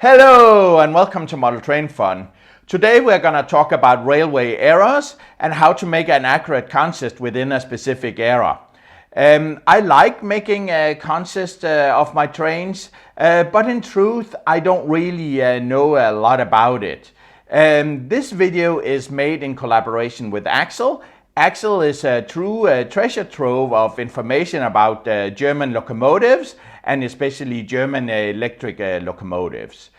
Hello and welcome to Model Train Fun. Today we're going to talk about railway errors and how to make an accurate consist within a specific error. I like making a consist of my trains, but in truth I don't really know a lot about it. This video is made in collaboration with Axel. Axel is a true treasure trove of information about German locomotives and especially German electric locomotives.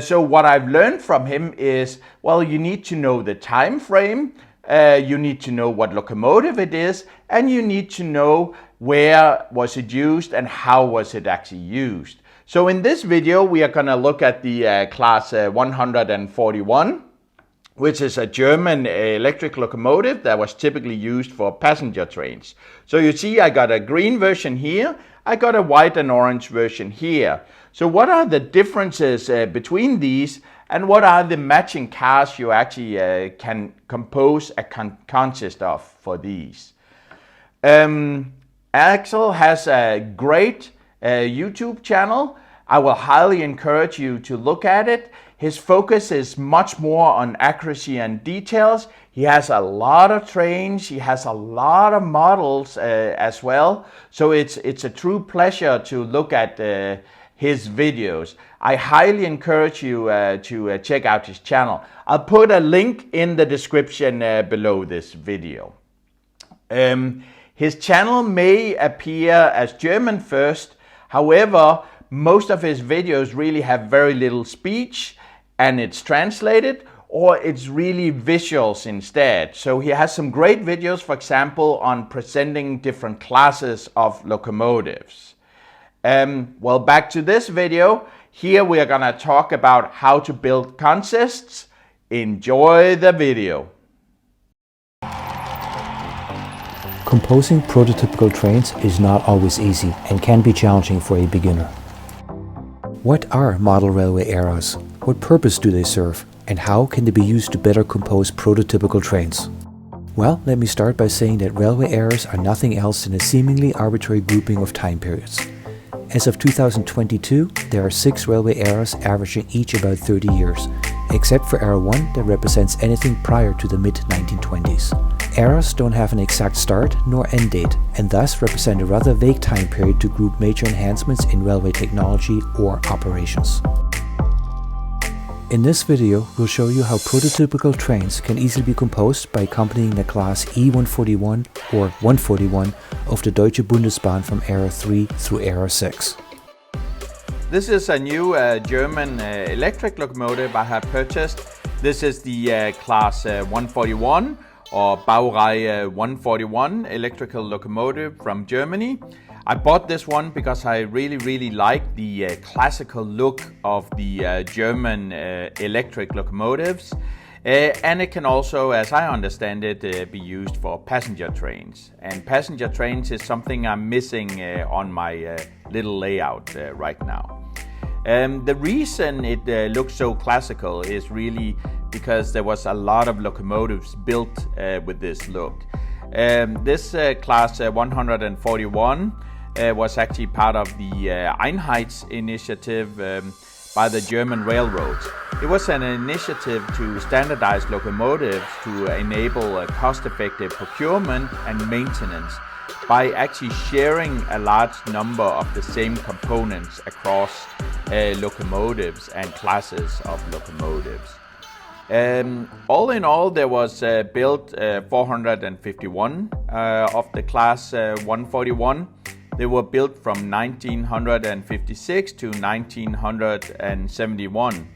So what I've learned from him is, well, you need to know the time frame, you need to know what locomotive it is, and you need to know where was it used and how was it actually used. So in this video we are going to look at the class 141, which is a German electric locomotive that was typically used for passenger trains. So you see I got a green version here, I got a white and orange version here. So what are the differences between these, and what are the matching cars you actually can compose a consist of for these? Axel has a great YouTube channel. I will highly encourage you to look at it. His focus is much more on accuracy and details. He has a lot of trains, he has a lot of models as well. So it's a true pleasure to look at his videos. I highly encourage you to check out his channel. I'll put a link in the description below this video. His channel may appear as German first, however, most of his videos really have very little speech and it's translated, or it's really visuals instead. So he has some great videos, for example, on presenting different classes of locomotives. Well, back to this video. Here we are gonna talk about how to build consists. Enjoy the video. Composing prototypical trains is not always easy and can be challenging for a beginner. What are model railway errors? What purpose do they serve? And how can they be used to better compose prototypical trains? Well, let me start by saying that railway errors are nothing else than a seemingly arbitrary grouping of time periods. As of 2022, there are 6 railway errors averaging each about 30 years, except for error 1 that represents anything prior to the mid-1920s. Errors don't have an exact start nor end date, and thus represent a rather vague time period to group major enhancements in railway technology or operations. In this video, we'll show you how prototypical trains can easily be composed by accompanying the class E141 or 141 of the Deutsche Bundesbahn from era 3 through era 6. This is a new German electric locomotive I have purchased. This is the class 141 or Baureihe 141 electrical locomotive from Germany. I bought this one because I really like the classical look of the German electric locomotives, and it can also, as I understand it, be used for passenger trains. And passenger trains is something I'm missing on my little layout right now. The reason it looks so classical is really because there was a lot of locomotives built with this look. This class 141 was actually part of the Einheits initiative by the German railroads. It was an initiative to standardize locomotives to enable cost-effective procurement and maintenance by actually sharing a large number of the same components across locomotives and classes of locomotives. All in all, there was built 451 of the class 141. They were built from 1956 to 1971.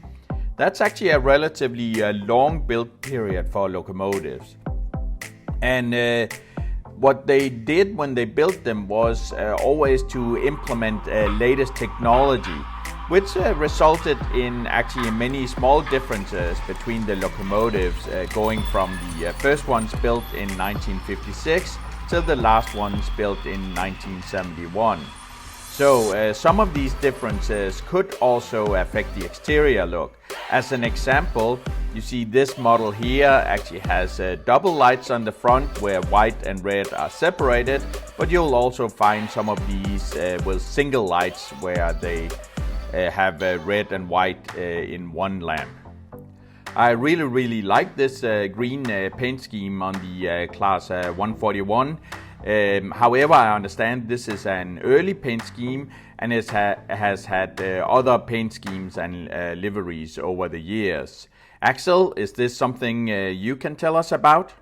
That's actually a relatively long build period for locomotives. And what they did when they built them was always to implement latest technology, which resulted in actually many small differences between the locomotives, going from the first ones built in 1956 to the last ones built in 1971. So some of these differences could also affect the exterior look. As an example, you see this model here actually has double lights on the front where white and red are separated, but you'll also find some of these with single lights where they have red and white in one lamp. I really like this green paint scheme on the class 141. However, I understand this is an early paint scheme and it has had other paint schemes and liveries over the years. Axel, is this something you can tell us about?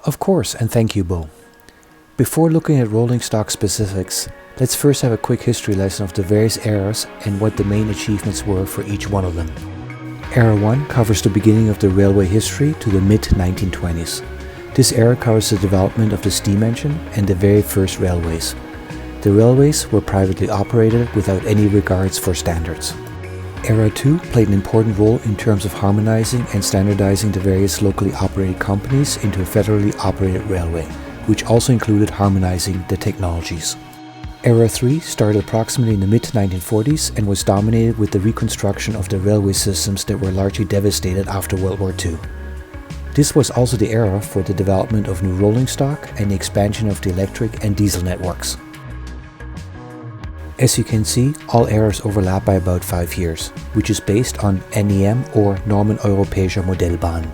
Of course, and thank you, Bo. Before looking at rolling stock specifics, let's first have a quick history lesson of the various eras and what the main achievements were for each one of them. Era 1 covers the beginning of the railway history to the mid-1920s. This era covers the development of the steam engine and the very first railways. The railways were privately operated without any regards for standards. Era 2 played an important role in terms of harmonizing and standardizing the various locally operated companies into a federally operated railway, which also included harmonizing the technologies. Era 3 started approximately in the mid-1940s and was dominated with the reconstruction of the railway systems that were largely devastated after World War II. This was also the era for the development of new rolling stock and the expansion of the electric and diesel networks. As you can see, all eras overlap by about 5 years, which is based on NEM or Normen Europäischer Modellbahn.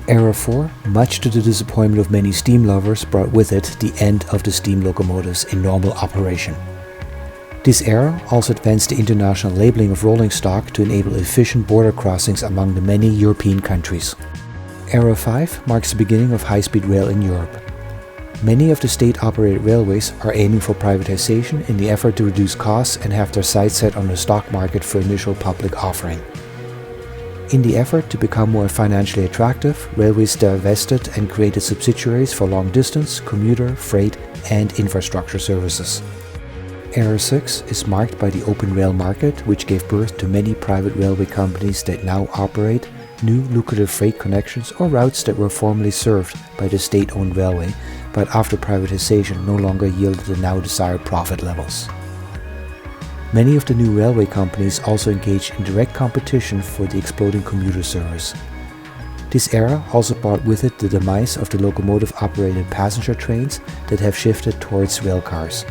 Era 4, much to the disappointment of many steam lovers, brought with it the end of the steam locomotives in normal operation. This era also advanced the international labeling of rolling stock to enable efficient border crossings among the many European countries. Era 5 marks the beginning of high-speed rail in Europe. Many of the state-operated railways are aiming for privatization in the effort to reduce costs and have their sights set on the stock market for initial public offering. In the effort to become more financially attractive, railways divested and created subsidiaries for long-distance, commuter, freight and infrastructure services. Era 6 is marked by the open rail market, which gave birth to many private railway companies that now operate new lucrative freight connections or routes that were formerly served by the state-owned railway, but after privatization no longer yielded the now desired profit levels. Many of the new railway companies also engaged in direct competition for the exploding commuter service. This era also brought with it the demise of the locomotive-operated passenger trains that have shifted towards railcars.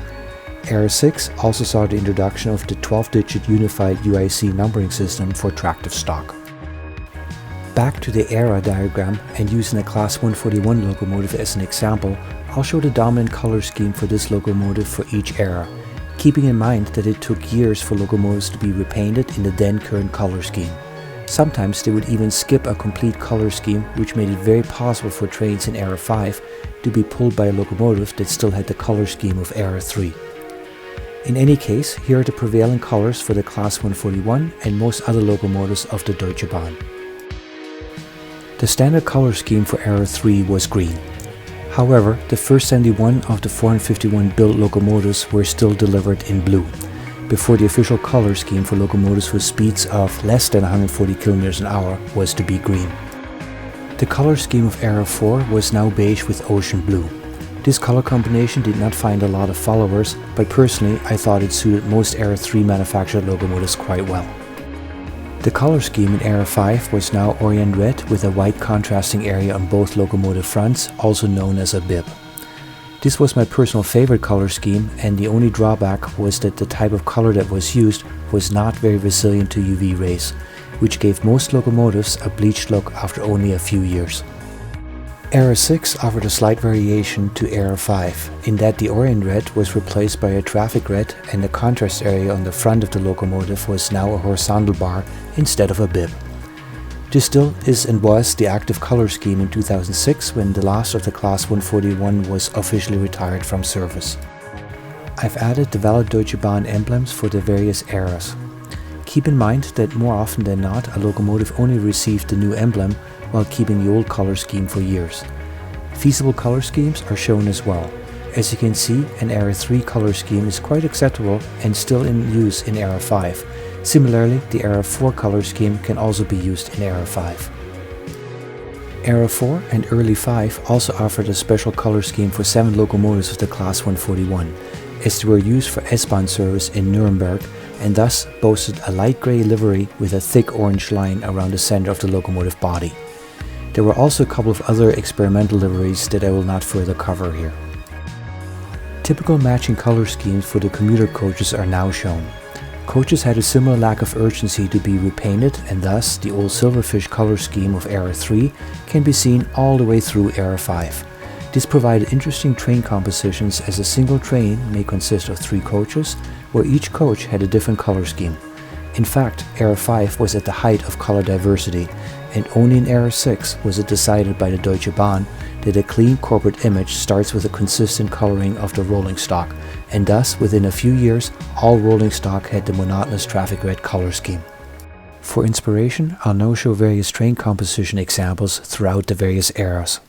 Era 6 also saw the introduction of the 12-digit unified UIC numbering system for tractive stock. Back to the era diagram and using a Class 141 locomotive as an example, I'll show the dominant color scheme for this locomotive for each era, keeping in mind that it took years for locomotives to be repainted in the then current color scheme. Sometimes they would even skip a complete color scheme, which made it very possible for trains in Era 5 to be pulled by a locomotive that still had the color scheme of Era 3. In any case, here are the prevailing colors for the Class 141 and most other locomotives of the Deutsche Bahn. The standard color scheme for Era 3 was green. However, the first 71 of the 451 built locomotives were still delivered in blue, before the official color scheme for locomotives with speeds of less than 140 km an hour was to be green. The color scheme of Era 4 was now beige with ocean blue. This color combination did not find a lot of followers, but personally I thought it suited most Era 3 manufactured locomotives quite well. The color scheme in Era 5 was now Orient red with a white contrasting area on both locomotive fronts, also known as a bib. This was my personal favorite color scheme, and the only drawback was that the type of color that was used was not very resilient to UV rays, which gave most locomotives a bleached look after only a few years. Era 6 offered a slight variation to Era 5, in that the Orient red was replaced by a traffic red and the contrast area on the front of the locomotive was now a horizontal bar instead of a bib. This still is and was the active color scheme in 2006 when the last of the Class 141 was officially retired from service. I've added the valid Deutsche Bahn emblems for the various eras. Keep in mind that more often than not a locomotive only received the new emblem while keeping the old color scheme for years. Feasible color schemes are shown as well. As you can see, an Era 3 color scheme is quite acceptable and still in use in Era 5. Similarly, the Era 4 color scheme can also be used in Era 5. Era 4 and early 5 also offered a special color scheme for 7 locomotives of the Class 141, as they were used for S-Bahn service in Nuremberg and thus boasted a light grey livery with a thick orange line around the center of the locomotive body. There were also a couple of other experimental liveries that I will not further cover here. Typical matching color schemes for the commuter coaches are now shown. Coaches had a similar lack of urgency to be repainted, and thus the old Silverfish color scheme of Era 3 can be seen all the way through Era 5. This provided interesting train compositions, as a single train may consist of 3 coaches, where each coach had a different color scheme. In fact, Era 5 was at the height of color diversity, and only in Era 6 was it decided by the Deutsche Bahn that a clean corporate image starts with a consistent coloring of the rolling stock, and thus within a few years all rolling stock had the monotonous traffic red color scheme. For inspiration, I'll now show various train composition examples throughout the various eras.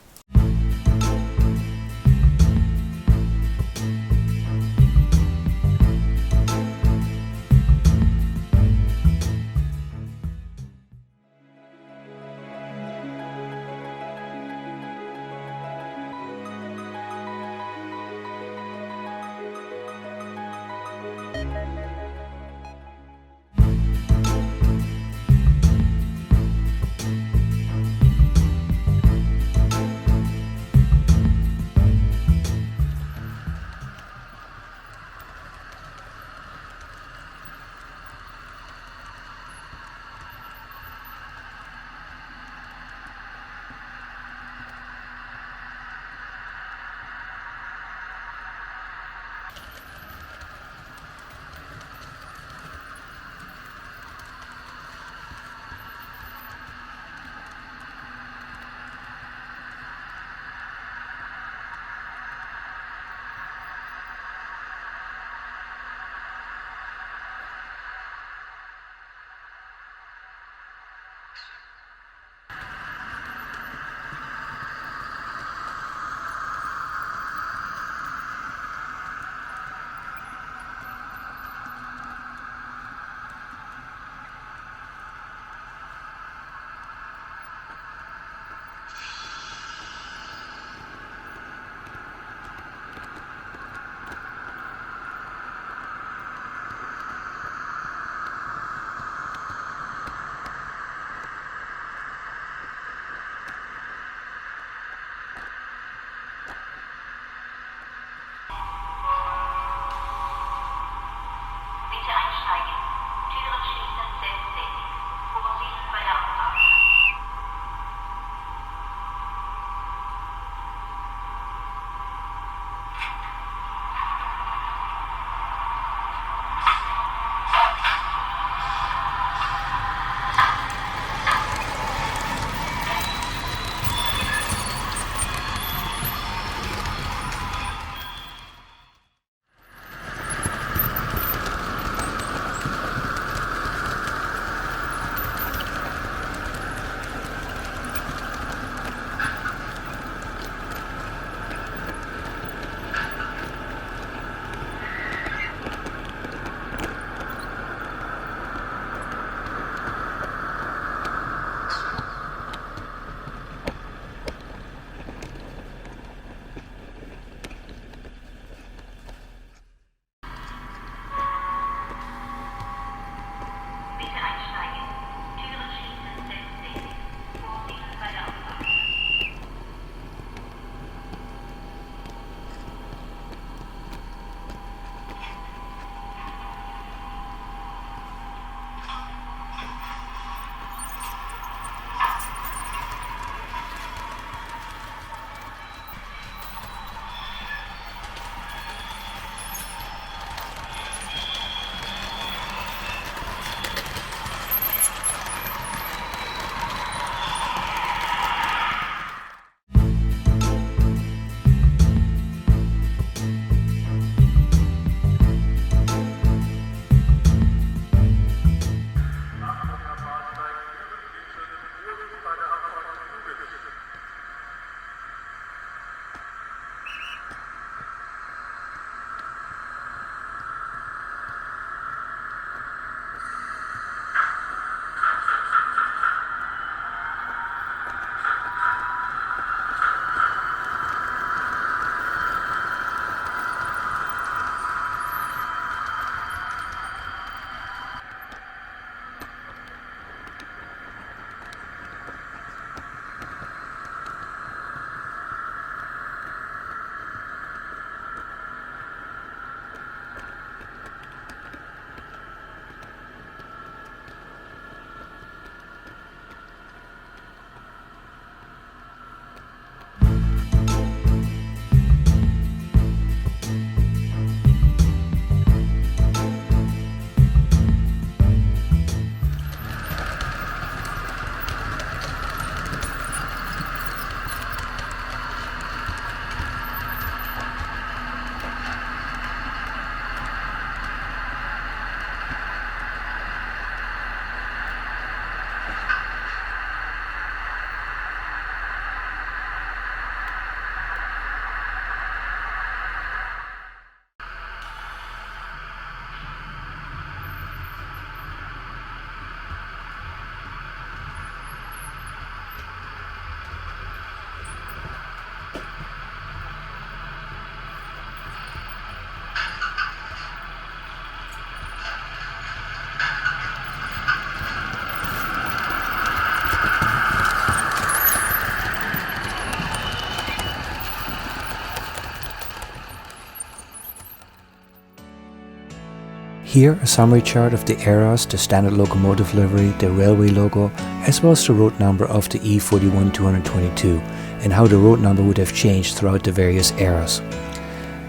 Here, a summary chart of the eras, the standard locomotive livery, the railway logo, as well as the road number of the E41-222, and how the road number would have changed throughout the various eras.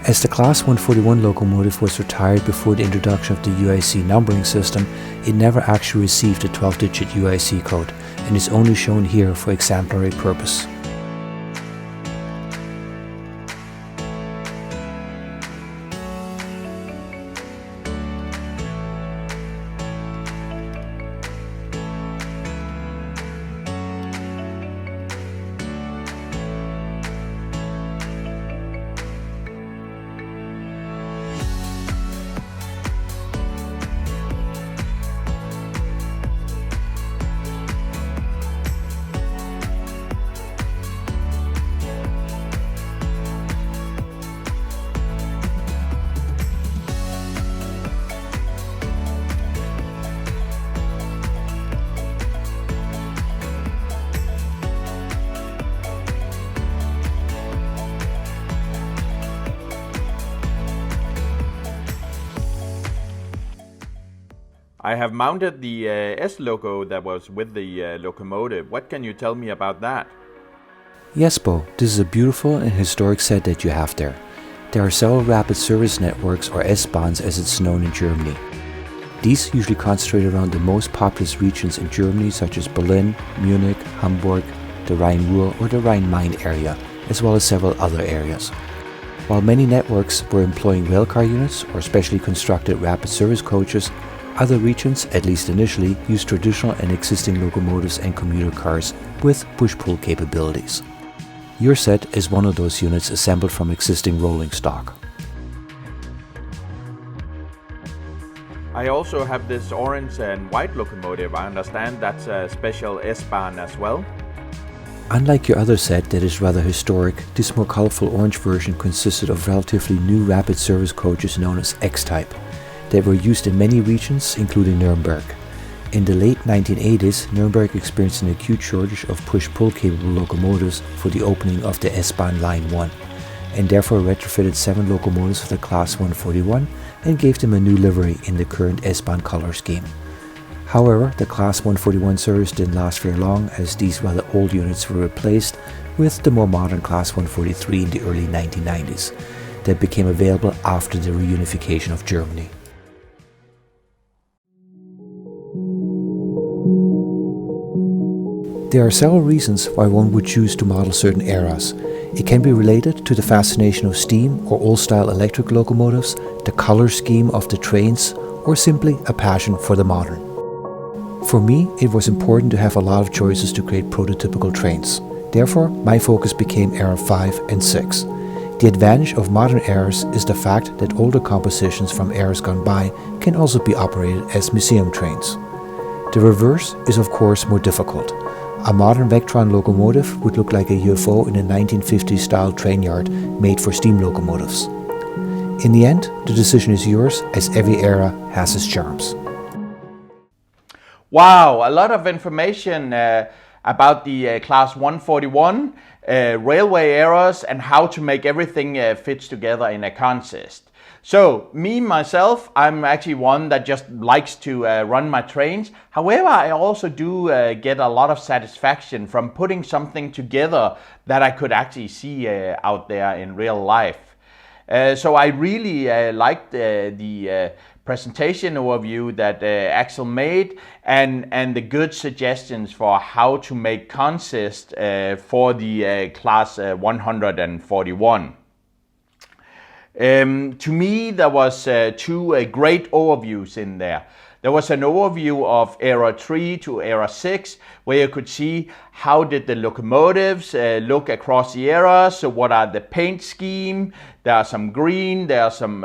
As the Class 141 locomotive was retired before the introduction of the UIC numbering system, it never actually received a 12-digit UIC code, and is only shown here for exemplary purpose. I have mounted the S logo that was with the locomotive. What can you tell me about that? Yes, Bo, this is a beautiful and historic set that you have there. There are several rapid service networks, or S-Bahns as it's known in Germany. These usually concentrate around the most populous regions in Germany, such as Berlin, Munich, Hamburg, the Rhine-Ruhr or the Rhine-Main area, as well as several other areas. While many networks were employing railcar units or specially constructed rapid service coaches, other regions, at least initially, used traditional and existing locomotives and commuter cars with push-pull capabilities. Your set is one of those units assembled from existing rolling stock. I also have this orange and white locomotive. I understand that's a special S-Bahn as well. Unlike your other set that is rather historic, this more colorful orange version consisted of relatively new rapid service coaches known as X-type. They were used in many regions, including Nuremberg. In the late 1980s, Nuremberg experienced an acute shortage of push-pull capable locomotives for the opening of the S-Bahn Line 1, and therefore retrofitted 7 locomotives for the Class 141 and gave them a new livery in the current S-Bahn color scheme. However, the Class 141 service didn't last very long, as these rather old units were replaced with the more modern Class 143 in the early 1990s, that became available after the reunification of Germany. There are several reasons why one would choose to model certain eras. It can be related to the fascination of steam or old-style electric locomotives, the color scheme of the trains, or simply a passion for the modern. For me, it was important to have a lot of choices to create prototypical trains. Therefore, my focus became Era 5 and 6. The advantage of modern eras is the fact that older compositions from eras gone by can also be operated as museum trains. The reverse is of course more difficult. A modern Vectron locomotive would look like a UFO in a 1950s style train yard made for steam locomotives. In the end, the decision is yours, as every era has its charms. Wow, a lot of information about the Class 141 railway eras and how to make everything fits together in a consist. So, myself, I'm actually one that just likes to run my trains. However, I also do get a lot of satisfaction from putting something together that I could actually see out there in real life. So I really liked the presentation overview that Axel made, and the good suggestions for how to make consist for the Class 141. To me, there was two great overviews in there. There was an overview of Era 3 to Era 6, where you could see how did the locomotives look across the eras. So what are the paint scheme? There are some green, there are some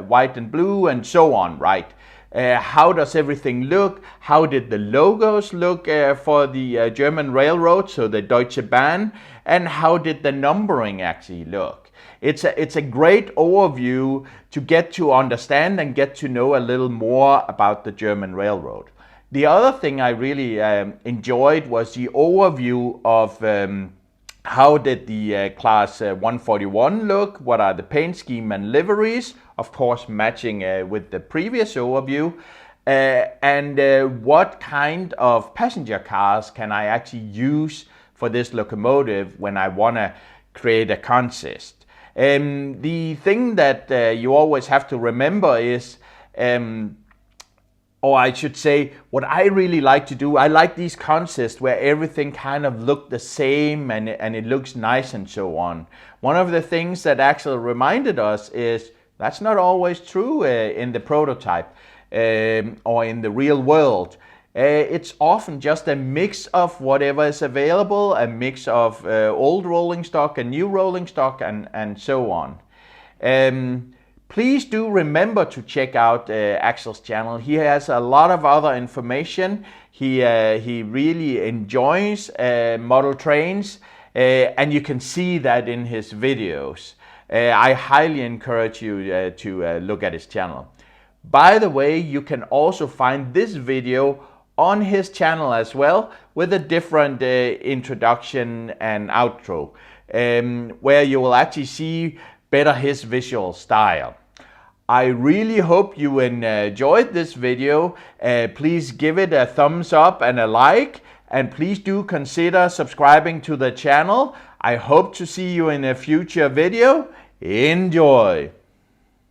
white and blue, and so on, right? How does everything look? How did the logos look for the German railroad, so the Deutsche Bahn? And how did the numbering actually look? It's a great overview to get to understand and get to know a little more about the German railroad. The other thing I really enjoyed was the overview of how did the Class 141 look, what are the paint scheme and liveries of course matching with the previous overview. And what kind of passenger cars can I actually use for this locomotive when I want to create a consist. The thing that you always have to remember is, or I should say, what I really like to do, I like these consists where everything kind of look the same and it looks nice and so on. One of the things that Axel reminded us is that's not always true in the prototype or in the real world. It's often just a mix of whatever is available, a mix of old rolling stock and new rolling stock and so on. Please do remember to check out Axel's channel. He has a lot of other information. He really enjoys model trains, and you can see that in his videos. I highly encourage you to look at his channel. By the way, you can also find this video on his channel as well, with a different introduction and outro, where you will actually see better his visual style. I really hope you enjoyed this video. Please give it a thumbs up and a like, and please do consider subscribing to the channel. I hope to see you in a future video. Enjoy!